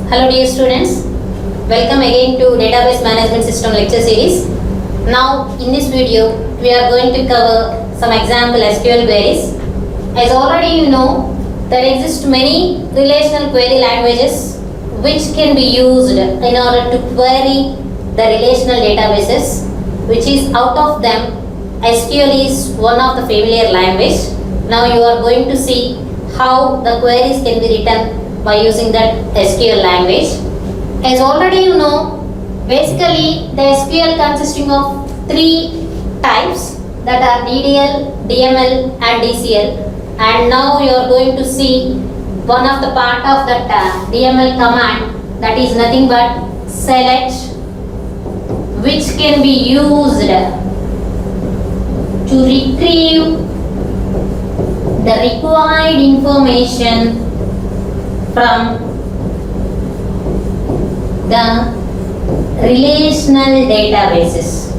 Hello dear students, welcome again to Database Management System lecture series. Now in this video we are going to cover some example SQL queries. As already you know, there exist many relational query languages which can be used in order to query the relational databases, which is out of them SQL is one of the familiar language. Now you are going to see how the queries can be written by using that SQL language. As already you know, basically the SQL consisting of three types, that are DDL, DML and DCL, and now you are going to see one of the part of that DML command, that is nothing but select, which can be used to retrieve the required information from the relational databases.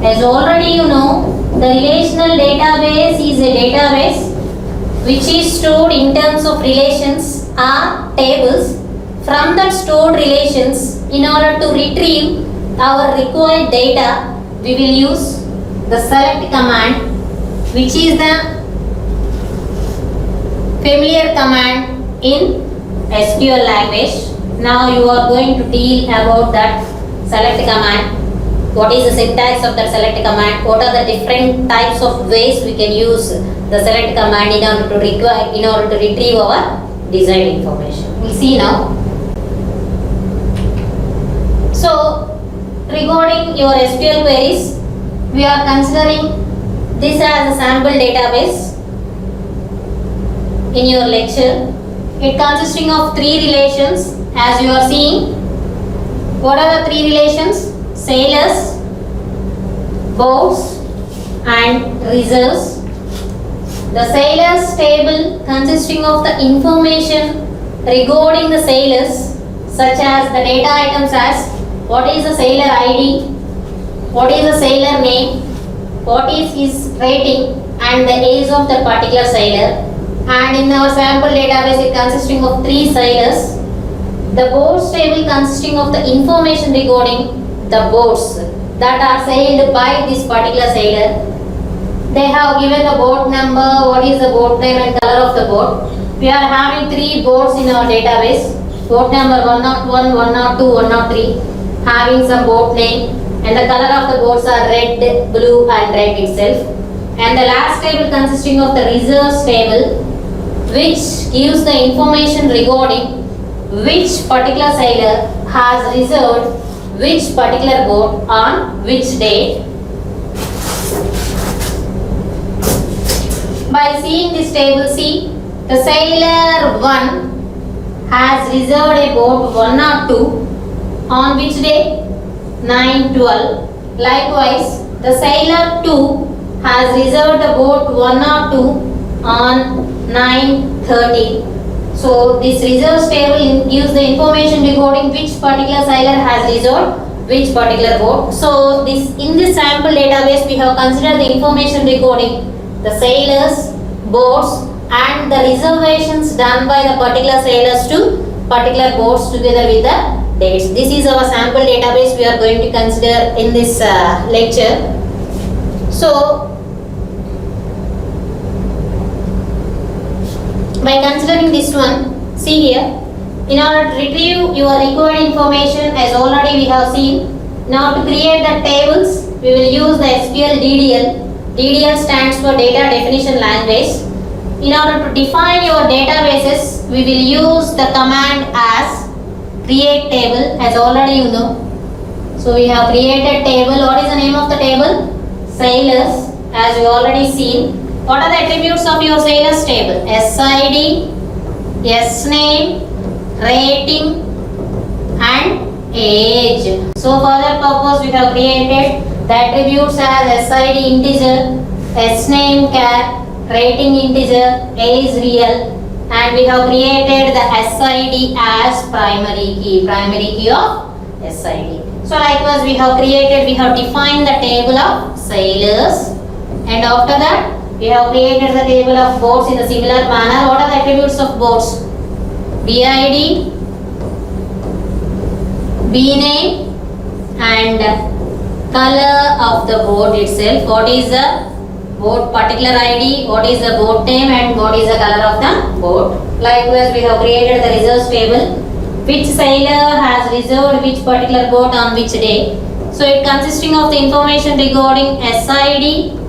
As already you know, the relational database is a database which is stored in terms of relations or tables. From that stored relations, in order to retrieve our required data, we will use the select command, which is the familiar command in SQL language. Now you are going to deal about that select command. What is the syntax of that select command? What are the different types of ways we can use the select command in order to retrieve our desired information? We'll see now. So regarding your SQL queries, we are considering this as a sample database in your lecture. It consisting of three relations, as you are seeing. What are the three relations? Sailors, boats and reserves. The sailors table consisting of the information regarding the sailors, such as the data items as what is the sailor ID, what is the sailor name, what is his rating and the age of the particular sailor. And in our sample database, it consisting of three sailors. The boats table consisting of the information regarding the boats that are sailed by this particular sailor. They have given the boat number, what is the boat name and color of the boat. We are having three boats in our database. Boat number 101, 102, 103, having some boat name, and the color of the boats are red, blue and red itself. And the last table consisting of the reserves table, which gives the information regarding which particular sailor has reserved which particular boat on which date. By seeing this table, see, the sailor 1 has reserved a boat 102 on which day? 9/12. Likewise, the sailor 2 has reserved the boat 102 on 9/30. So this reserves table gives the information regarding which particular sailor has reserved which particular boat. So in this sample database, we have considered the information regarding the sailors, boats and the reservations done by the particular sailors to particular boats together with the dates. This is our sample database we are going to consider in this lecture. So by considering this one, see here, in order to retrieve your required information, as already we have seen, now to create the tables, we will use the SQL DDL. DDL stands for Data Definition Language. In order to define your databases, we will use the command as create table, as already you know. So we have created table. What is the name of the table? Sailors, as you already seen. What are the attributes of your sailors table? SID, SName, rating and age. So for that purpose, we have created the attributes as SID integer, SName char, rating integer, age real, and we have created the SID as primary key of SID. So likewise we have defined the table of sailors, and after that We have created the table of boards in a similar manner. What are the attributes of boards? BID, BName and color of the board itself. What is the board particular ID, what is the board name and what is the color of the board. Likewise, we have created the reserves table. Which sailor has reserved which particular boat on which day. So it consisting of the information regarding SID,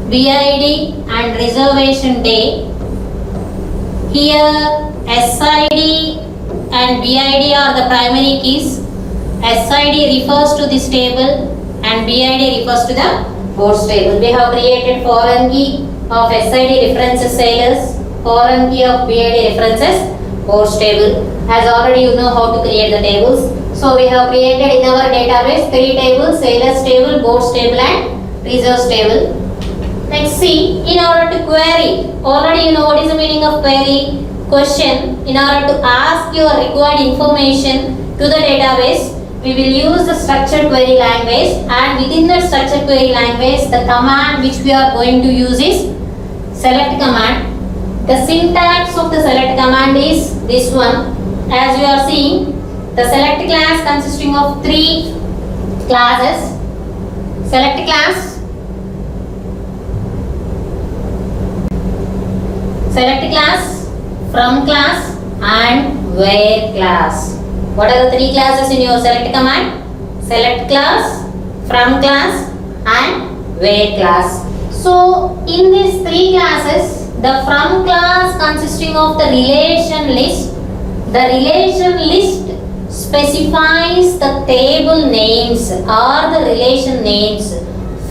BID and reservation day. Here SID and BID are the primary keys. SID refers to this table and BID refers to the boards table. We have created foreign key of SID references sailors, foreign key of BID references boards table. As already you know how to create the tables. So we have created in our database 3 tables: sailors table, boards table and reserves table. Next see, in order to query, already you know what is the meaning of query. Question, in order to ask your required information to the database, we will use the structured query language, and within the structured query language, the command which we are going to use is select command. The syntax of the select command is this one. As you are seeing, the select class consisting of 3 classes. Select class, from class and where class. What are the 3 classes in your select command? Select class, from class and where class. So in these 3 classes, the from class consisting of the relation list. The relation list specifies the table names or the relation names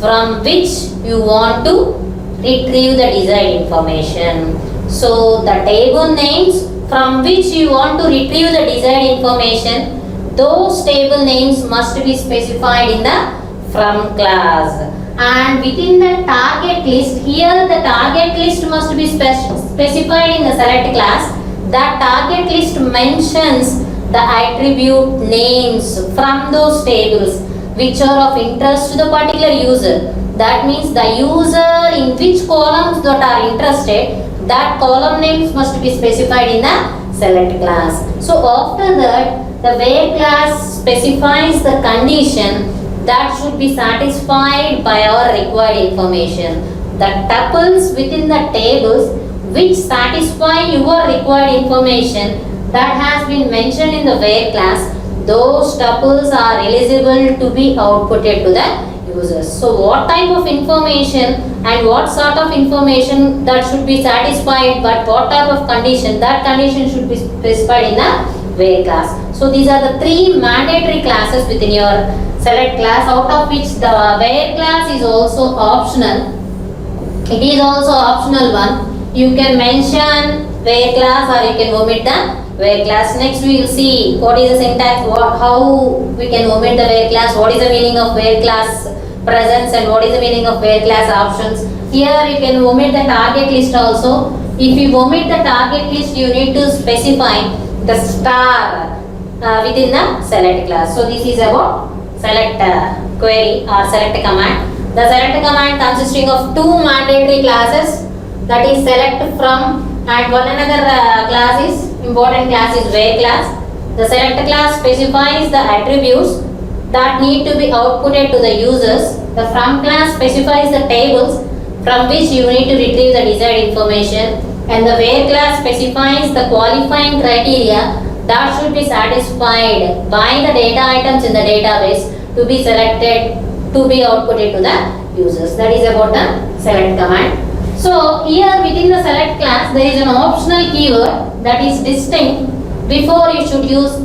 from which you want to retrieve the desired information. So the table names from which you want to retrieve the desired information, those table names must be specified in the from class. And within the target list, here the target list must be specified in the select class. That target list mentions the attribute names from those tables which are of interest to the particular user. That means the user in which columns that are interested, that column names must be specified in the select class. So after that, the where class specifies the condition that should be satisfied by our required information. The tuples within the tables which satisfy your required information that has been mentioned in the where class, those tuples are eligible to be outputted to the users. So what type of information and what sort of information that should be satisfied, but what type of condition, that condition should be specified in the where class. So these are the 3 mandatory classes within your select class, out of which the where class is also optional. It is also optional one. You can mention where class or you can omit the where class. Next we will see what is the syntax, how we can omit the where class, what is the meaning of where class presence and what is the meaning of where class options. Here you can omit the target list also. If you omit the target list, you need to specify the star within the select class. So this is about select query or select command. The select command consisting of 2 mandatory classes, that is select from, and one another class is important class is where class. The select class specifies the attributes that need to be outputted to the users. The from class specifies the tables from which you need to retrieve the desired information, and the where class specifies the qualifying criteria that should be satisfied by the data items in the database to be selected to be outputted to the users. That is about the select command. So here within the select class there is an optional keyword that is distinct before you should use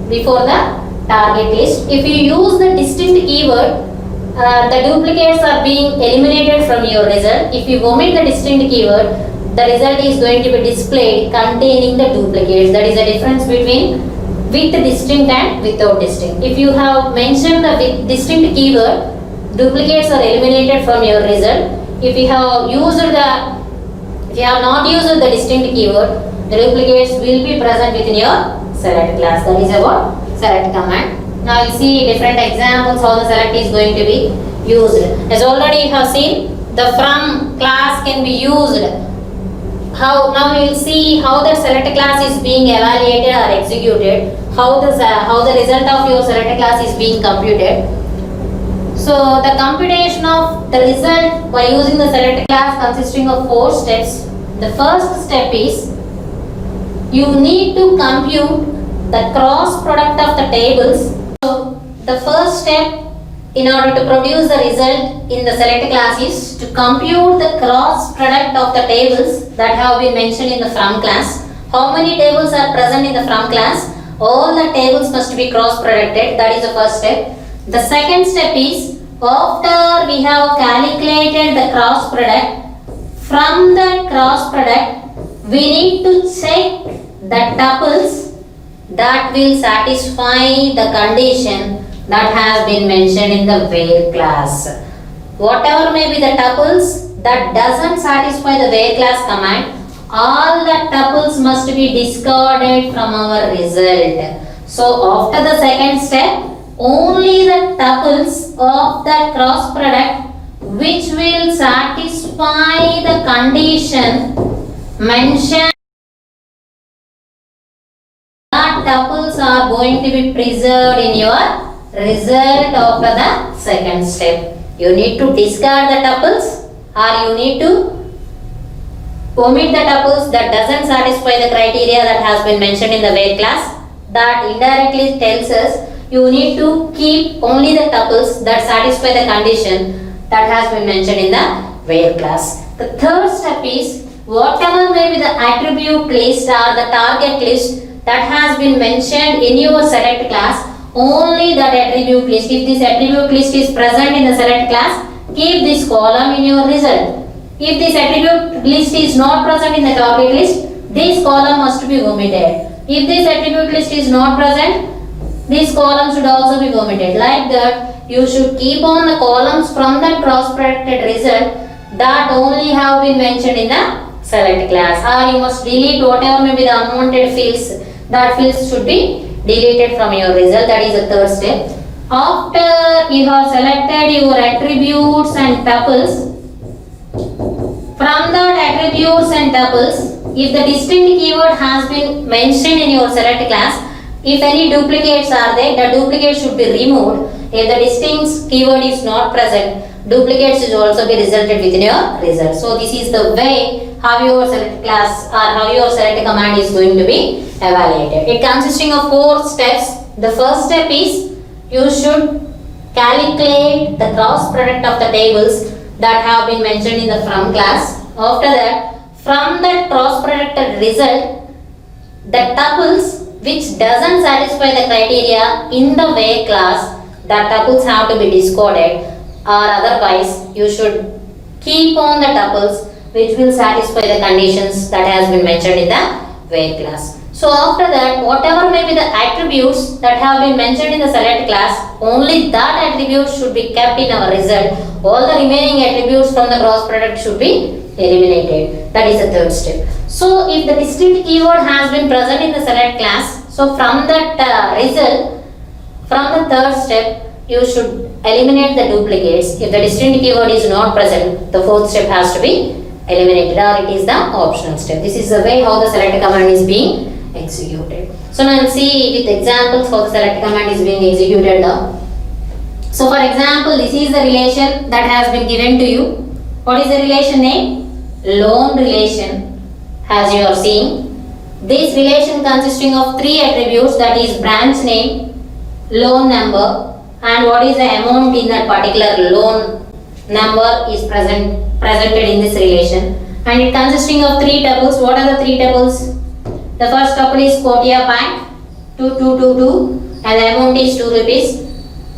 before the target list. If you use the distinct keyword, the duplicates are being eliminated from your result. If you omit the distinct keyword, the result is going to be displayed containing the duplicates. That is the difference between with distinct and without distinct. If you have mentioned the with distinct keyword, duplicates are eliminated from your result. If you have not used the distinct keyword, the duplicates will be present within your select class. That is about select command. Now you see different examples how the select is going to be used. As already you have seen, the from class can be used. How now we will see how that select class is being evaluated or executed, how the result of your select class is being computed. So the computation of the result by using the select class consisting of 4 steps. The first step is you need to compute the cross product of the tables. So the first step in order to produce the result in the select class is to compute the cross product of the tables that have been mentioned in the from class. How many tables are present in the from class? All the tables must be cross producted. That is the first step. The second step is after we have calculated the cross product, from the cross product we need to check the tuples that will satisfy the condition that has been mentioned in the where class. Whatever may be the tuples that doesn't satisfy the where class command, all the tuples must be discarded from our result. So after the second step, only the tuples of the cross product which will satisfy the condition mentioned, tuples are going to be preserved in your result after the second step. You need to discard the tuples or you need to omit the tuples that doesn't satisfy the criteria that has been mentioned in the where class. That indirectly tells us you need to keep only the tuples that satisfy the condition that has been mentioned in the where class. The third step is whatever may be the attribute list or the target list that has been mentioned in your select class, only that attribute list. If this attribute list is present in the select class, keep this column in your result. If this attribute list is not present in the target list, this column must be omitted. If this attribute list is not present, this column should also be omitted. Like that, you should keep on the columns from the cross-producted result that only have been mentioned in the select class, or you must delete whatever may be the unwanted fields. That fields should be deleted from your result. That is the third step. After you have selected your attributes and tuples, from the attributes and tuples, if the distinct keyword has been mentioned in your select class, if any duplicates are there, the duplicates should be removed. If the distinct keyword is not present, duplicates should also be resulted within your result. So this is the way how your select class or how your select command is going to be evaluated. It consisting of 4 steps. The first step is you should calculate the cross product of the tables that have been mentioned in the from class. After that, from the cross producted result, the tuples which doesn't satisfy the criteria in the where class, the tuples have to be discarded, or otherwise you should keep on the tuples which will satisfy the conditions that has been mentioned in the where class. So after that, whatever may be the attributes that have been mentioned in the select class, only that attribute should be kept in our result. All the remaining attributes from the cross product should be eliminated. That is the third step. So if the distinct keyword has been present in the select class, so from that result, from the third step, you should eliminate the duplicates. If the distinct keyword is not present, the fourth step has to be eliminated, or it is the optional step. This is the way how the select command is being executed. So now let's see with examples how the select command is being executed now. So for example, this is the relation that has been given to you. What is the relation name? Loan relation, as you are seeing. This relation consisting of 3 attributes, that is branch name, loan number, and what is the amount in that particular loan number is presented in this relation. And it consisting of 3 tuples. What are the 3 tuples? The first tuple is Kotia Bank 2222 and the amount is 2 rupees.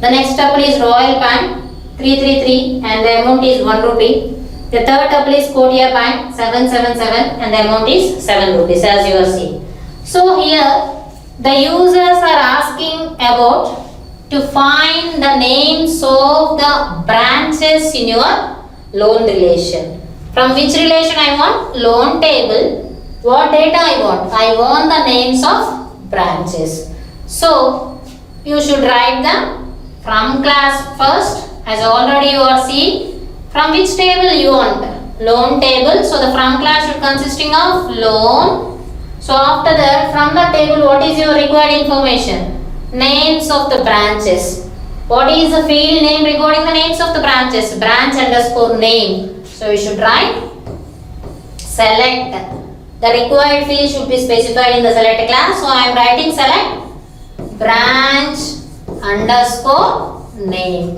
The next tuple is Royal Bank 333 and the amount is 1 rupee. The third tuple is Kotia Bank 777 and the amount is 7 rupees, as you are seeing. So here the users are asking about to find the names of the branches in your loan relation. From which relation I want? Loan table. What data I want? I want the names of branches. So you should write them from class first, as already you are seeing. From which table you want? Loan table. So the from class should consisting of loan. So after that, from the table, what is your required information? Names of the branches. What is the field name recording the names of the branches? Branch underscore name. So you should write select. The required field should be specified in the select class. So I am writing select branch underscore name.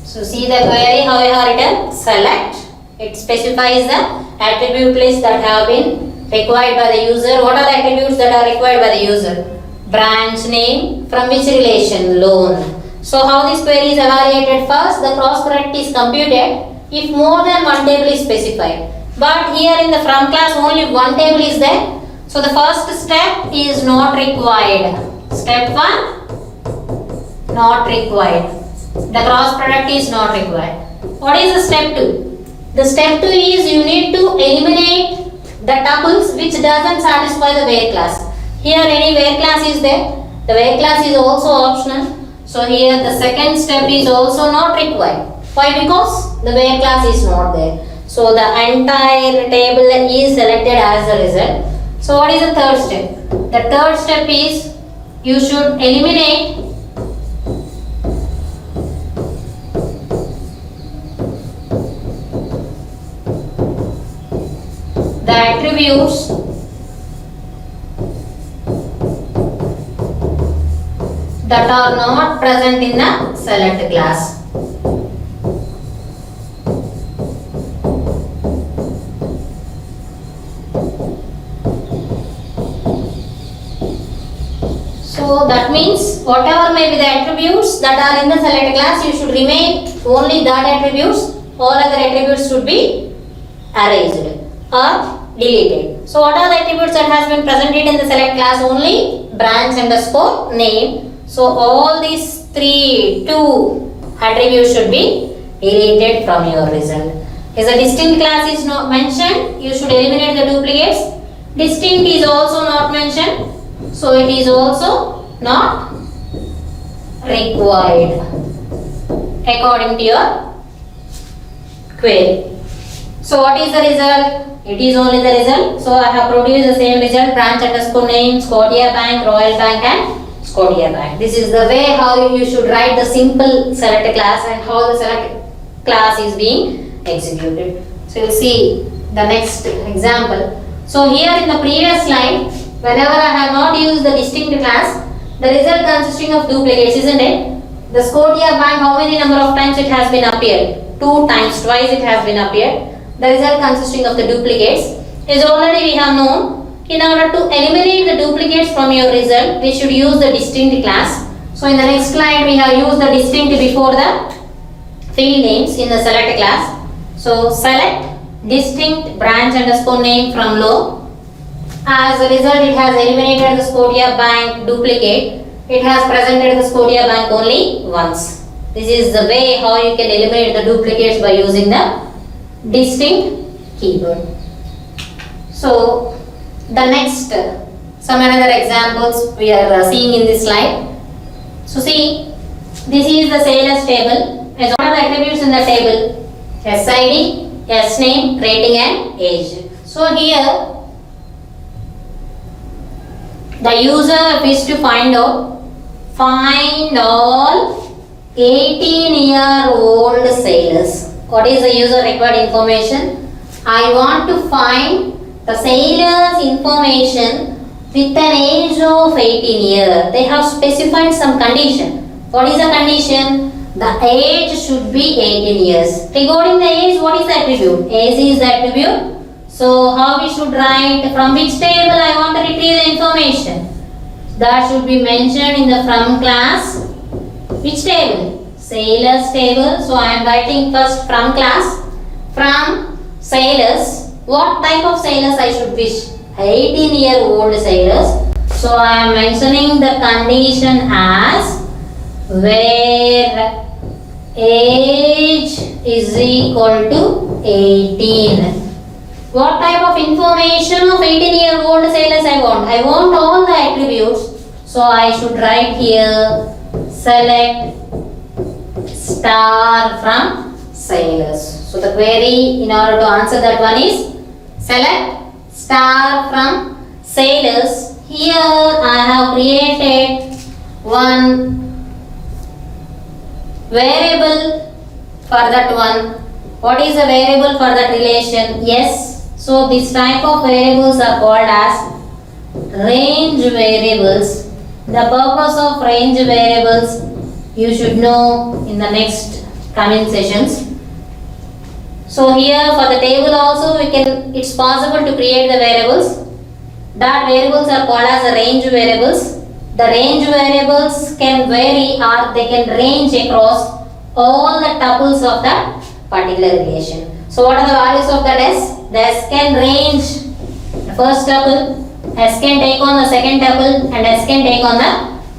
So see the query how you have written select. It specifies the attribute list that have been required by the user. What are the attributes that are required by the user? Branch name, from which relation? Loan. So how this query is evaluated? First, the cross product is computed if more than one table is specified. But here in the from class only one table is there. So the first step is not required. Step 1 not required. The cross product is not required. What is the step 2? The step 2 is you need to eliminate the tuples which doesn't satisfy the where class. Here any where class is there. The where class is also optional. So here the second step is also not required. Why? Because the where class is not there. So the entire table is selected as a result. So what is the third step? The third step is you should eliminate the attributes that are not present in the select class. So that means whatever may be the attributes that are in the select class, you should remain only that attributes. All other attributes should be erased or deleted. So what are the attributes that has been presented in the select class? Only branch underscore name. So all these 2 attributes should be deleted from your result. If a distinct class is not mentioned, you should eliminate the duplicates. Distinct is also not mentioned. So it is also not required according to your query. So what is the result? It is only the result. So I have produced the same result, branch underscore name, Scotia Bank, Royal Bank and Scotia Bank. This is the way how you should write the simple select class and how the select class is being executed. So you will see the next example. So here in the previous slide, whenever I have not used the distinct class, the result consisting of duplicates, isn't it? The Scotia Bank, how many number of times it has been appeared? 2 times, twice it has been appeared. The result consisting of the duplicates is already we have known. In order to eliminate the duplicates from your result, we should use the distinct class. So in the next slide, we have used the distinct before the field names in the select class. So select distinct branch underscore name from low. As a result, it has eliminated the Scotia Bank duplicate. It has presented the Scotia Bank only once. This is the way how you can eliminate the duplicates by using the distinct keyword. So the next some another examples we are seeing in this slide. So see, this is the sales table. As what are the attributes in the table? SID, S name, rating and age. So here the user wishes to find all 18-year-old sailors. What is the user required information? I want to find the sailors information with an age of 18 years. They have specified some condition. What is the condition? The age should be 18 years. Regarding the age, what is the attribute? Age is the attribute. So how we should write? From which table I want to retrieve the information? That should be mentioned in the from class. Which table? Sailors table. So I am writing first from class. From sailors. What type of sailors I should wish? 18-year-old sailors. So I am mentioning the condition as where age is equal to 18. What type of information of 18-year-old sailors I want? I want all the attributes. So I should write here select star from sailors. So the query in order to answer that one is select star from sailors. Here I have created one variable for that one. What is the variable for that relation? Yes. So this type of variables are called as range variables. The purpose of range variables you should know in the next coming sessions. So here for the table also it's possible to create the variables. That variables are called as the range variables. The range variables can vary or they can range across all the tuples of that particular relation. So what are the values of that S? The S can range the first tuple, S can take on the second tuple and S can take on the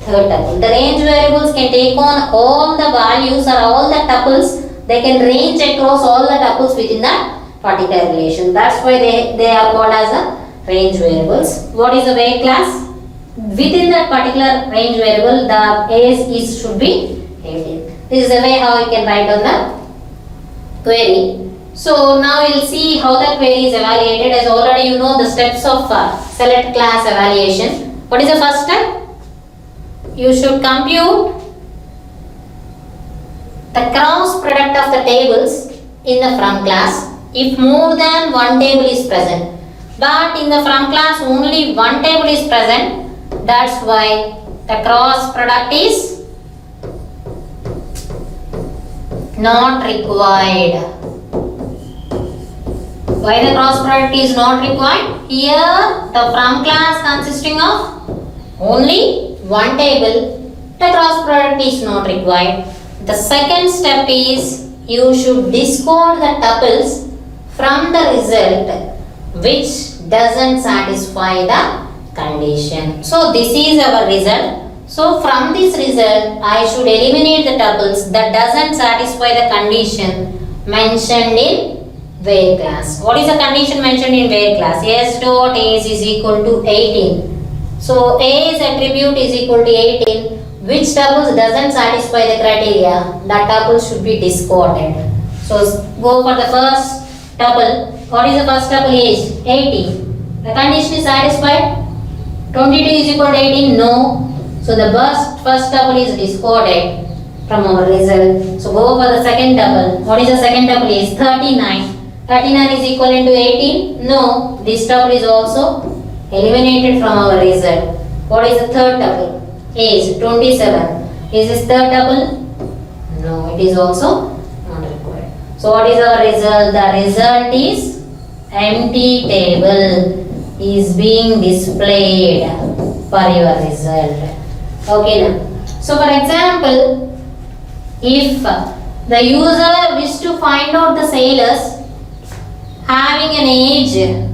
third tuple. The range variables can take on all the values or all the tuples. They can range across all the tuples within that particular relation. That's why they are called as a range variables. What is the weight class? Within that particular range variable, the A's should be 18. This is the way how you can write on the query. So now we'll see how the query is evaluated. As already you know the steps of select class evaluation. What is the first step? You should compute the cross product of the tables in the from class if more than one table is present. But in the from class only one table is present. That's why the cross product is not required. Why the cross product is not required? Here the from class consisting of only one table, the cross product is not required. The second step is you should discard the tuples from the result which doesn't satisfy the condition. So this is our result. So from this result I should eliminate the tuples that doesn't satisfy the condition mentioned in where class. What is the condition mentioned in where class? S dot A's is equal to 18. So A's attribute is equal to 18. Which tuples doesn't satisfy the criteria? That tuple should be discarded. So go for the first tuple. What is the first tuple is? 18. The condition is satisfied. 22 is equal to 18? No. So the first tuple is discarded from our result. So go for the second tuple. What is the second tuple is? 39. 39 is equivalent to 18? No. This tuple is also eliminated from our result. What is the third tuple? Is 27. Is this third tuple? No, it is also not required. So what is our result? The result is empty table is being displayed for your result. Okay now. So for example, if the user wishes to find out the sailors having an age,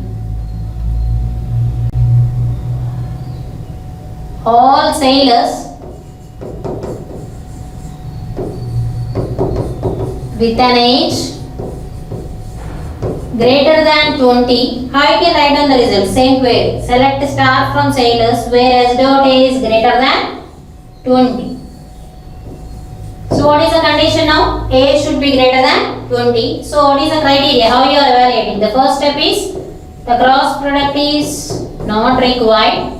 all sailors with an age greater than 20, how you can write down the result? Same query. Select star from sailors where S dot A is greater than 20. So what is the condition now? A should be greater than 20. So what is the criteria? How you are evaluating? The first step is the cross product is not required.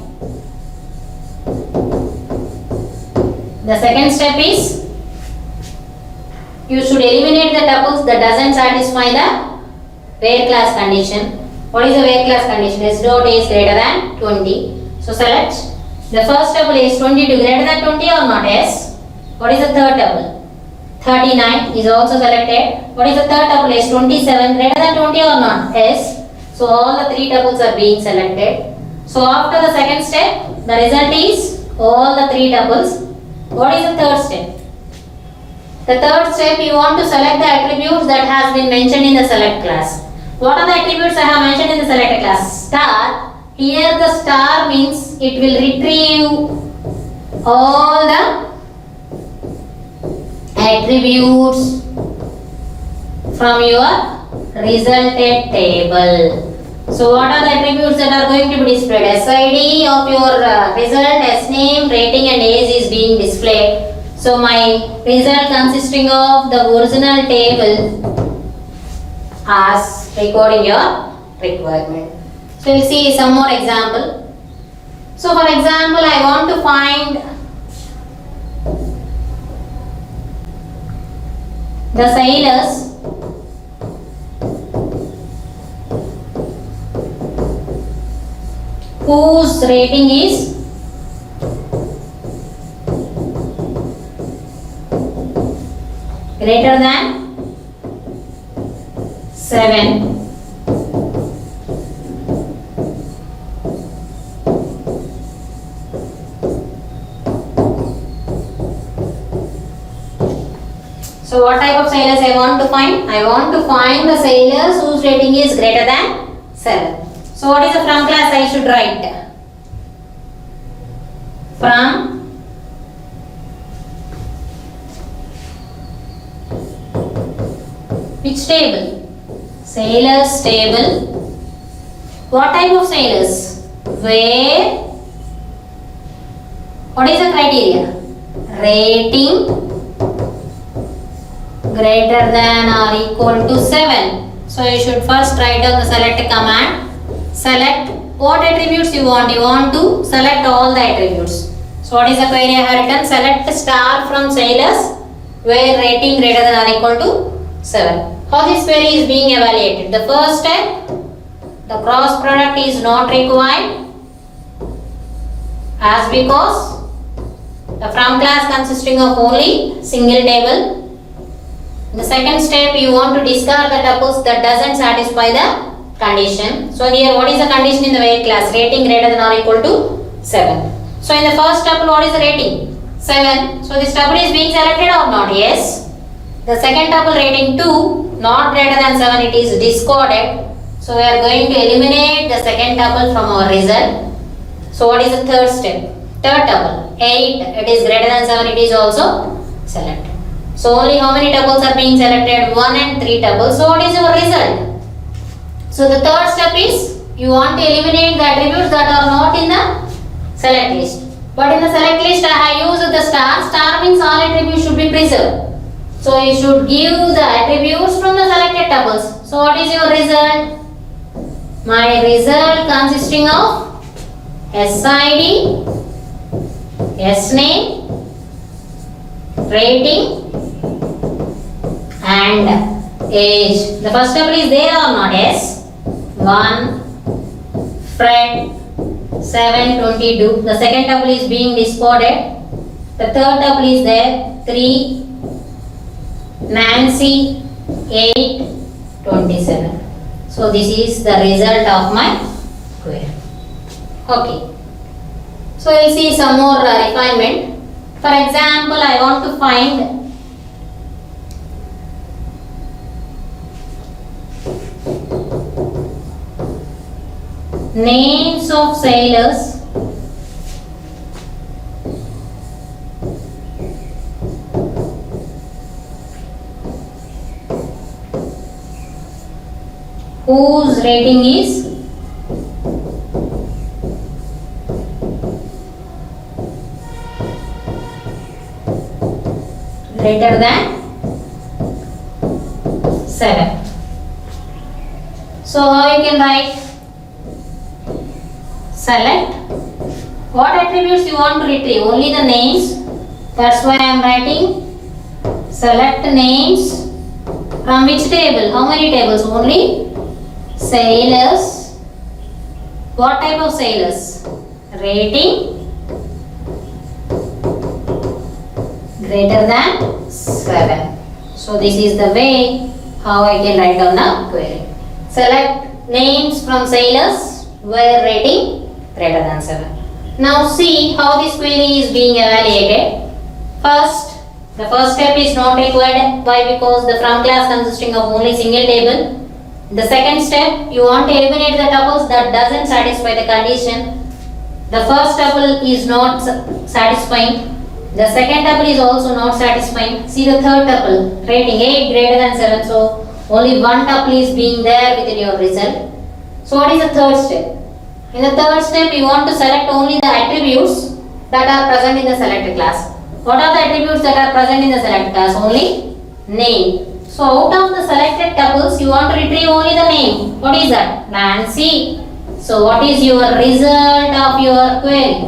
The second step is you should eliminate the tuples that doesn't satisfy the where class condition. What is the where class condition? S dot A is greater than 20. So select the first tuple is 22 greater than 20 or not? Yes. What is the third tuple? 39 is also selected. What is the third tuple? Is 27 greater than 20 or not? Yes. So all the three tuples are being selected. So after the second step, the result is all the three tuples. What is the third step? The third step, you want to select the attributes that has been mentioned in the select class. What are the attributes I have mentioned in the select class? Star. Here the star means it will retrieve all the attributes from your resulted table. So what are the attributes that are going to be displayed? SID of your result, SName, rating and age is being displayed. So my result consisting of the original table as recording your requirement. So we'll see some more example. So for example, I want to find the sailors whose rating is greater than 7. So what type of sailors I want to find? I want to find the sailors whose rating is greater than 7. So what is the from class I should write? From which table? Sailors table. What type of sailors? Where? What is the criteria? Rating greater than or equal to 7. So you should first write down the select command. Select what attributes you want. You want to select all the attributes. So what is the query I have written? Select star from sailors where rating greater than or equal to 7. How this query is being evaluated? The first step, the cross product is not required as because the from class consisting of only single table. In the second step, you want to discard the tuples that doesn't satisfy the condition. So here what is the condition in the where class? Rating greater than or equal to 7. So in the first tuple, what is the rating? 7. So this tuple is being selected or not? Yes. The second tuple rating 2, not greater than 7, it is discarded. So we are going to eliminate the second tuple from our result. So what is the third step? Third tuple 8, it is greater than 7, it is also selected. So only how many tuples are being selected? 1 and 3 tuples. So what is your result? So the third step is you want to eliminate the attributes that are not in the select list. But in the select list I have used the star. Star means all attributes should be preserved. So you should give the attributes from the selected tuples. So what is your result? My result consisting of SID, SNAME, rating and age. The first tuple is there or not? Yes. 1, Fred, 7, 22. The second tuple is being discarded. The third tuple is there. 3, Nancy, 8, 27. So this is the result of my query. Okay. So we'll see some more refinement. For example, I want to find names of sailors whose rating is greater than 7. So how you can write? Select what attributes you want to retrieve. Only the names. That's why I am writing select names from which table? How many tables? Only sailors. What type of sailors? Rating greater than 7. So this is the way how I can write down the query. Select names from sailors where rating greater than 7. Now see how this query is being evaluated. First, the first step is not required. Why? Because the from class consisting of only single table. The second step, you want to eliminate the tuples that doesn't satisfy the condition. The first tuple is not satisfying. The second tuple is also not satisfying. See the third tuple, rating 8 greater than 7. So only one tuple is being there within your result. So what is the third step? In the third step, you want to select only the attributes that are present in the selected class. What are the attributes that are present in the selected class? Only name. So out of the selected tuples, you want to retrieve only the name. What is that? Nancy. So what is your result of your query?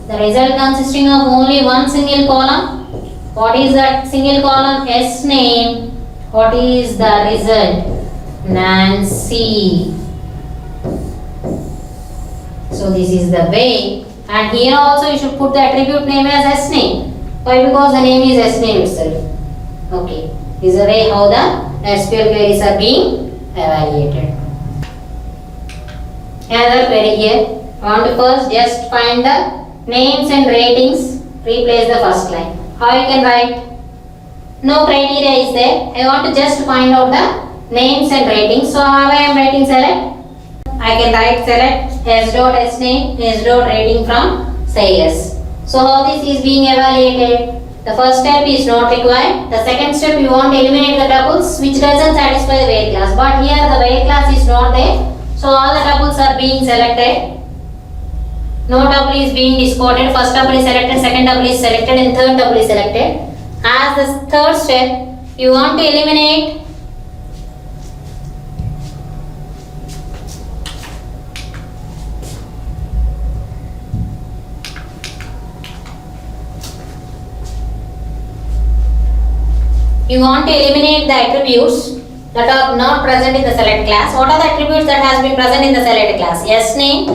The result consisting of only one single column. What is that single column? S name. What is the result? Nancy. So this is the way. And here also you should put the attribute name as S name. Why? Because the name is S name itself. Okay. This is the way how the SQL queries are being evaluated. Another query here. I want to first just find the names and ratings. Replace the first line. How you can write? No criteria is there. I want to just find out the names and ratings. So how I am writing select? I can write select s dot s name s dot rating from sailors. So how this is being evaluated? The first step is not required. The second step you want to eliminate the tuples which doesn't satisfy the where class. But here the where class is not there. So all the tuples are being selected. No tuple is being discarded. First tuple is selected, second tuple is selected, and third tuple is selected. As the third step, you want to eliminate the attributes that are not present in the select class. What are the attributes that has been present in the select class? S name,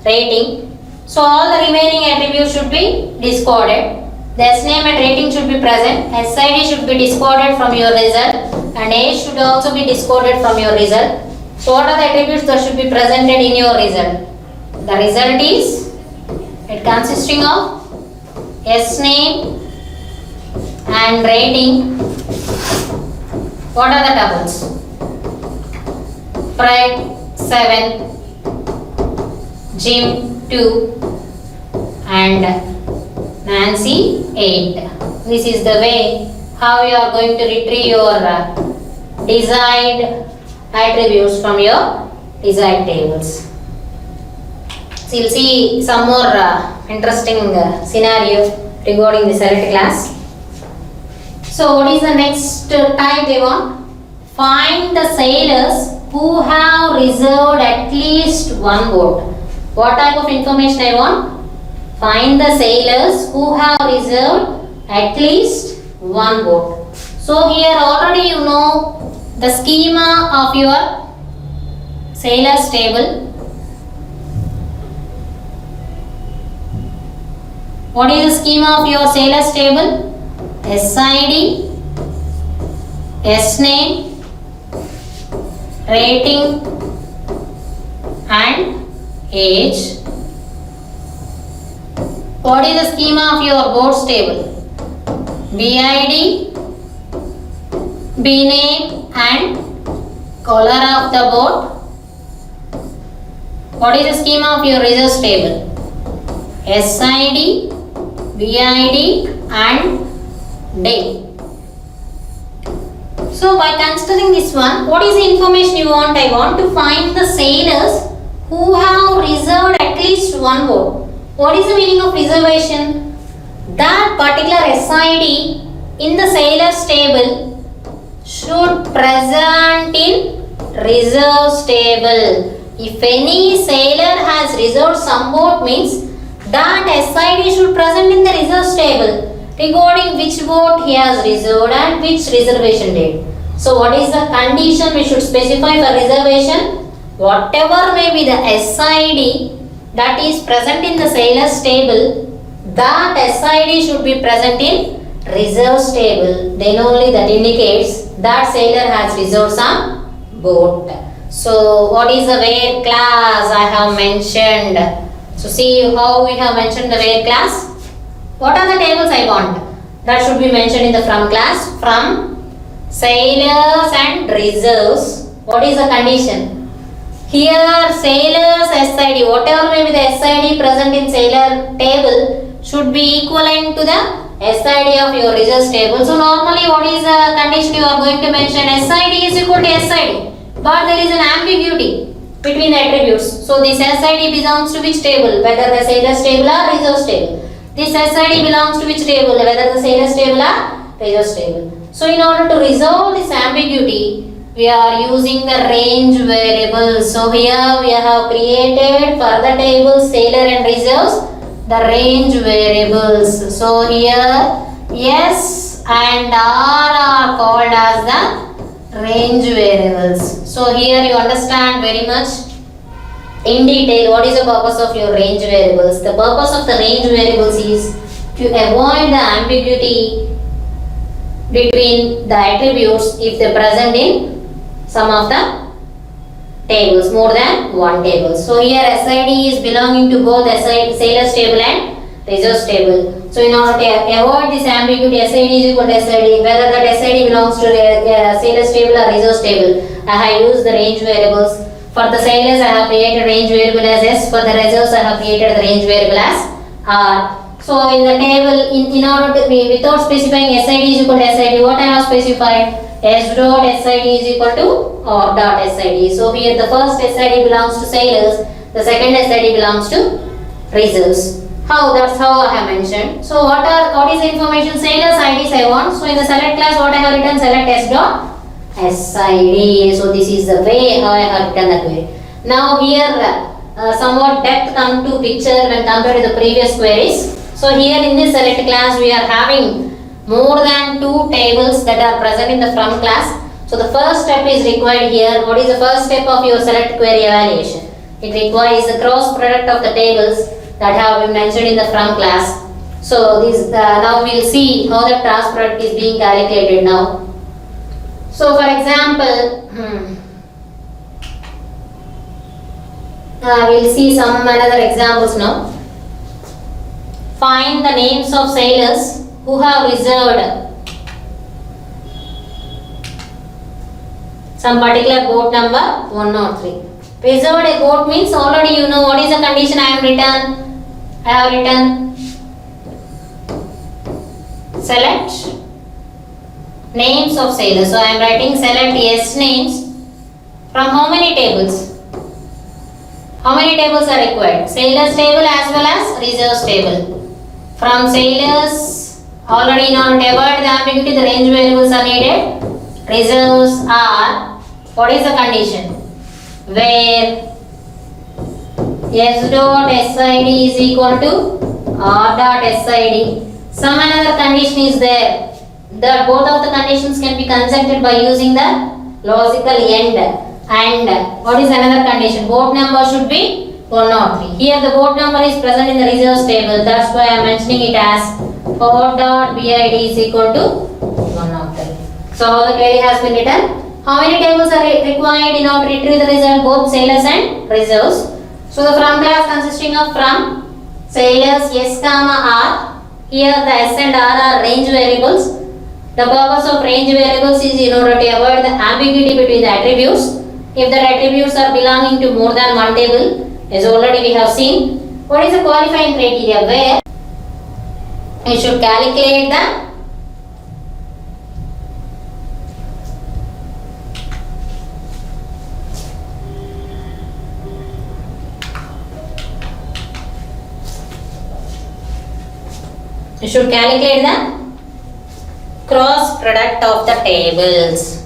rating. So all the remaining attributes should be discarded. The S name and rating should be present. SID should be discarded from your result, and age should also be discarded from your result. So what are the attributes that should be presented in your result? The result is it consisting of S name and rating. What are the tuples? Fred 7, Jim 2 and Nancy 8. This is the way how you are going to retrieve your desired attributes from your desired tables. So you'll see some more interesting scenario regarding the select class. So what is the next type they want? Find the sailors who have reserved at least one vote. What type of information I want? Find the sailors who have reserved at least one vote. So here already you know the schema of your sailors table. What is the schema of your sailors table? SID, S name, rating and age. What is the schema of your boards table? BID, B name and color of the board. What is the schema of your reserves table? SID, BID and day. So by considering this one, what is the information you want? I want to find the sailors who have reserved at least one vote. What is the meaning of reservation? That particular SID in the sailors table should present in reserves table. If any sailor has reserved some vote means that SID should present in the reserves table regarding which vote he has reserved and which reservation date. So what is the condition we should specify for reservation? Whatever may be the SID that is present in the sailors table, that SID should be present in reserves table. Then only that indicates that sailor has reserved some vote. So what is the where class I have mentioned? So see how we have mentioned the where class. What are the tables I want? That should be mentioned in the from class. From sailors and reserves. What is the condition? Here sailors SID, whatever may be the SID present in sailor table should be equivalent to the SID of your reserves table. So normally what is the condition you are going to mention? SID is equal to SID. But there is an ambiguity between the attributes. So this SID belongs to which table? Whether the sailors table or reserves table. This SID belongs to which table? Whether the sailors table or reserves table. So in order to resolve this ambiguity, we are using the range variables. So here we have created for the tables Taylor and reserves the range variables. So here S and R are called as the range variables. So here you understand very much in detail what is the purpose of your range variables. The purpose of the range variables is to avoid the ambiguity between the attributes if they present in some of the tables, more than one table. So here SID is belonging to both Sailor's table and reserves table. So in order to avoid this ambiguity, SID is equal to SID, whether that SID belongs to Sailor's table or reserves table, I have used the range variables. For the sailors I have created range variable as S, for the reserves I have created the range variable as R. So in the table, in order to be without specifying SID is equal to SID, what I have specified? S dot SID is equal to R dot SID. So here the first SID belongs to sailors, the second SID belongs to reserves. How? That's how I have mentioned. So what is the information? Sailors IDs I want. So in the select class, what I have written? Select S dot SID. So this is the way how I have written that way. Now here somewhat depth come to picture when compared to the previous queries. So here in this select class we are having more than 2 tables that are present in the from class. So the first step is required here. What is the first step of your select query evaluation? It requires the cross product of the tables that have been mentioned in the from class. So this now we will see how the cross product is being calculated now. So for example, we will see some another examples now. Find the names of sailors who have reserved some particular boat number 103. Reserved a boat means already you know what is the condition I have written select names of sailors. So I am writing select S names from how many tables? How many tables are required? Sailors table as well as reserves table. From sailors, already in order to avoid the ambiguity, the range variables are needed. Reserves are, what is the condition? Where S dot SID is equal to R dot SID. Some another condition is there. That both of the conditions can be conjuncted by using the logical end. And what is another condition? Boat number should be 103. Here the boat number is present in the reserves table. That's why I am mentioning it as R dot BID is equal to 103. So how the query has been written? How many tables are required in order to retrieve the result? Both sailors and reserves. So the from class consisting of from sailors S comma R. Here the S and R are range variables. The purpose of range variables is in order to avoid the ambiguity between the attributes. If the attributes are belonging to more than one table, as already we have seen. What is the qualifying criteria? Where you should calculate the cross product of the tables.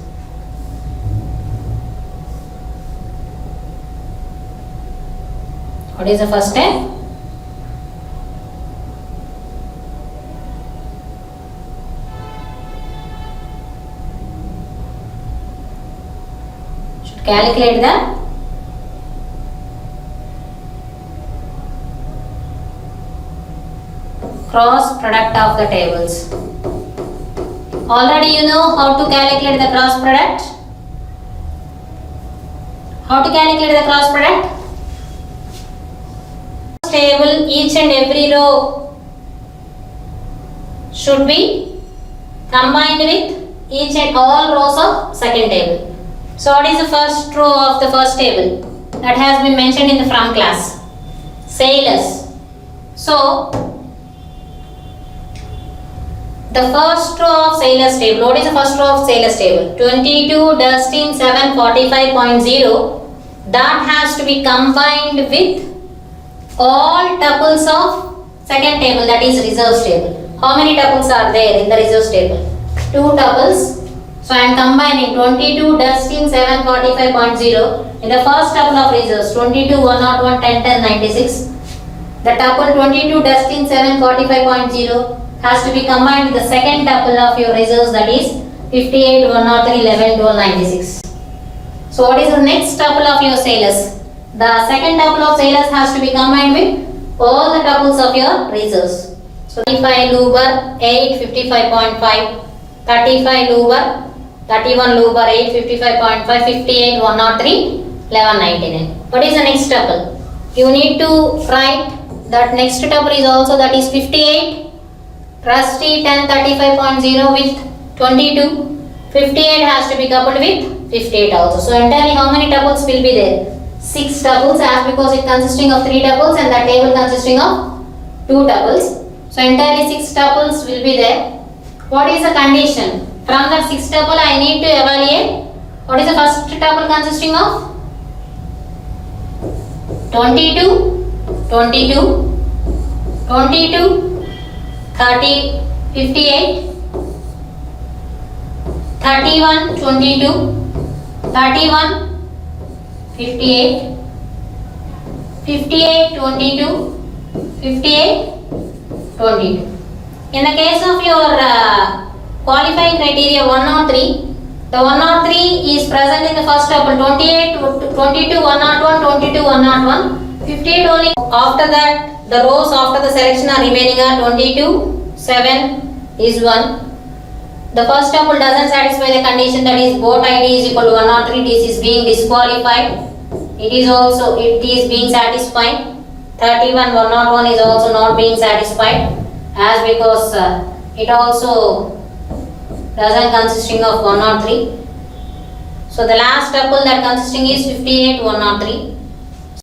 What is the first step? Should calculate the cross product of the tables. Already you know how to calculate the cross product. How to calculate the cross product? Table, each and every row should be combined with each and all rows of second table. So what is the first row of the first table? That has been mentioned in the from class. Sailors. So the first row of sailors table. What is the first row of sailors table? 22 Dustin 745.0. That has to be combined with all tuples of second table, that is reserves table. How many tuples are there in the reserves table? two tuples. So I am combining 22, Dustin 7, 45.0 in the first tuple of results 22, 101, 10, 10, 96. The tuple 22, Dustin 7, 45.0 has to be combined with the second tuple of your results, that is 58, 103, 11, 12, 96. So what is the next tuple of your sailors? The second tuple of sailors has to be combined with all the tuples of your results. So 35 Luber 8, 55.5, 35 Luber, 31 Luber 8, 55.5, 58, 103, 11, 99. What is the next tuple? You need to write that next tuple is also, that is 58, Rusty 10, 35.0 with 22. 58 has to be coupled with 58 also. So entirely how many tuples will be there? 6 tuples, as because it consisting of 3 tuples and the table consisting of 2 tuples. So entirely 6 tuples will be there. What is the condition? From that 6 tuple I need to evaluate what is the first tuple consisting of? 22, 22, 22, 30, 58, 31, 22, 31, 58, 58, 22, 58, 22. In the case of your qualifying criteria 103, the 103 is present in the first tuple 28, 22, 101, 22, 101, 58 only. After that, the rows after the selection are remaining are 22, 7 is 1. The first tuple doesn't satisfy the condition, that is boat ID is equal to 103, this is being disqualified. It is being satisfied. 31, 101 is also not being satisfied, as because it also doesn't consisting of 103. So the last tuple that consisting is 58, 103.